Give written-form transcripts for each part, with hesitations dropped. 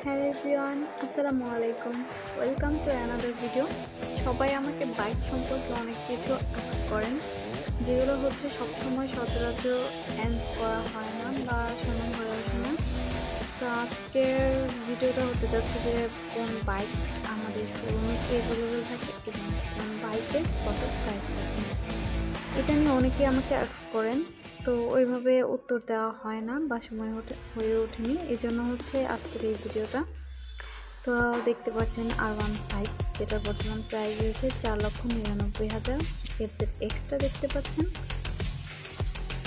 Hello everyone, আসসালামু আলাইকুম। Welcome to another video. সবাই আমাকে বাইক সম্পর্কে অনেক কিছু আস্ক করেন, যেগুলো হচ্ছে সবসময় সচরাচর অ্যান্সার করা হয় না বা শোনা হয়ে ওঠে না। তো আজকের ভিডিওটা হতে যাচ্ছে যে কোন বাইক আমাদের শোরুমে অ্যাভেলেবেল থাকে এবং কোন বাইকের কত প্রাইস থাকে। এটা নিয়ে অনেকেই আমাকে আস্ক করেন, তো ওইভাবে উত্তর দেওয়া হয় না বা সময় হয়ে ওঠেনি। এই জন্য হচ্ছে আজকের এই ভিডিওটা। তো দেখতে পাচ্ছেন R15, যেটার বর্তমান প্রাইস রয়েছে 4,99,000। এফজেড এক্সটা দেখতে পাচ্ছেন,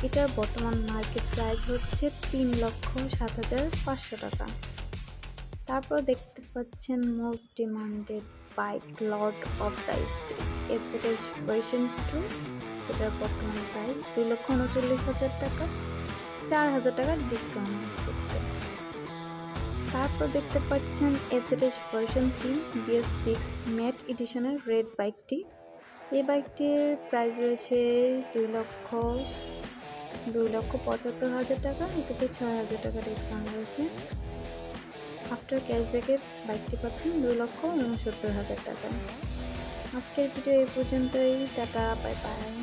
এটার বর্তমান মার্কেট প্রাইস হচ্ছে 3,07,500 টাকা। তারপর দেখতে পাচ্ছেন most demanded bike Lord of the state FZ version 2, যেটার বর্তমান প্রাইস 2,39,000 টাকা, 4,000 টাকার ডিসকাউন্ট আছে। তারপর দেখতে পাচ্ছেন এফজেড ভার্সন 3 BS6 ম্যাট এডিশনের রেড বাইকটি। এই বাইকটির প্রাইস রয়েছে 2,75,000 টাকা, এটাতে 6,000 টাকা ডিসকাউন্ট রয়েছে। আফটার ক্যাশব্যাকে বাইকটি পাচ্ছেন 2,69,000 টাকা। আজকের ভিডিও এই পর্যন্তই। Tata, bye bye.